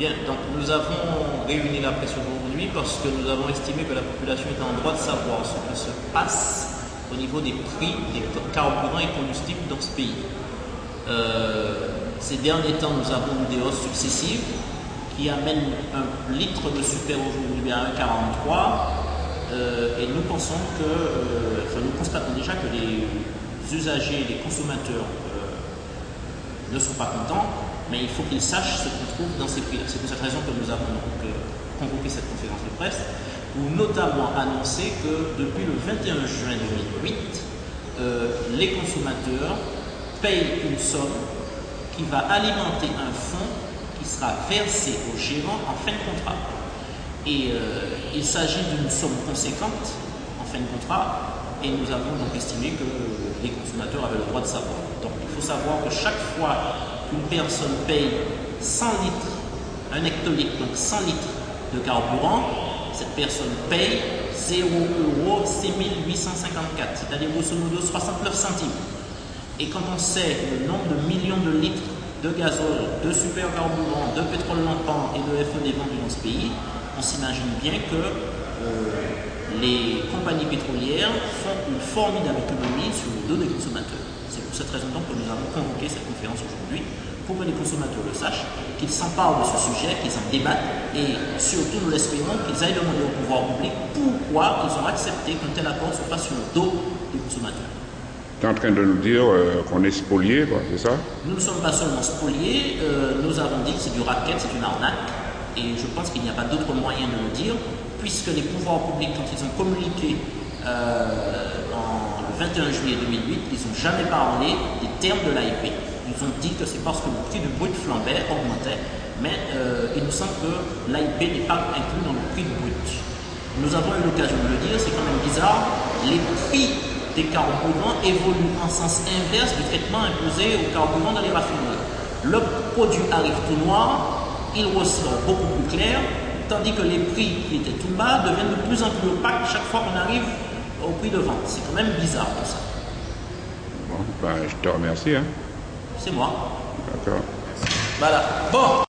Bien, donc nous avons réuni la presse aujourd'hui parce que nous avons estimé que la population était en droit de savoir ce qui se passe au niveau des prix des carburants et combustibles dans ce pays. Ces derniers temps, nous avons eu des hausses successives qui amènent un litre de super aujourd'hui à 1,43 et nous pensons que, nous constatons déjà que les usagers, les consommateurs ne sont pas contents, mais il faut qu'ils sachent ce qu'on trouve dans ces prix-là. C'est pour cette raison que nous avons donc convoqué cette conférence de presse, où notamment annoncé que depuis le 21 juin 2008, les consommateurs payent une somme qui va alimenter un fonds qui sera versé au gérant en fin de contrat. Et il s'agit d'une somme conséquente en fin de contrat, et nous avons donc estimé que les consommateurs avaient le droit de savoir. Donc il faut savoir que chaque fois qu'une personne paye 100 litres, un hectolitre, donc 100 litres de carburant, cette personne paye 0 €, 6 854, c'est-à-dire grosso modo 69 centimes. Et quand on sait le nombre de millions de litres de gazole, de supercarburant, de pétrole lampant et de FED vendus dans ce pays, on s'imagine bien que les compagnies pétrolières font une formidable économie sur le dos des consommateurs. C'est pour cette raison donc que nous avons convoqué cette conférence aujourd'hui, pour que les consommateurs le sachent, qu'ils s'emparent de ce sujet, qu'ils en débattent, et surtout nous l'espérons qu'ils aillent demander au pouvoir public pourquoi ils ont accepté qu'un tel accord se fasse sur le dos des consommateurs. Tu es en train de nous dire qu'on est spolié, c'est ça? Nous ne sommes pas seulement spoliés, nous avons dit que c'est du racket, c'est une arnaque, et je pense qu'il n'y a pas d'autre moyen de le dire, puisque les pouvoirs publics, quand ils ont communiqué le 21 juillet 2008, ils n'ont jamais parlé des termes de l'AIP. Ils ont dit que c'est parce que le prix du brut flambait, augmentait, mais il nous semble que l'AIP n'est pas inclus dans le prix du brut. Nous avons eu l'occasion de le dire, c'est quand même bizarre, les prix des carburants évoluent en sens inverse du traitement imposé aux carburants dans les raffineries. Le produit arrive tout noir, il ressort beaucoup plus clair, tandis que les prix qui étaient tout bas deviennent de plus en plus opaques chaque fois qu'on arrive au prix de vente. C'est quand même bizarre tout ça. Bon, je te remercie. C'est moi. D'accord. Voilà. Bon.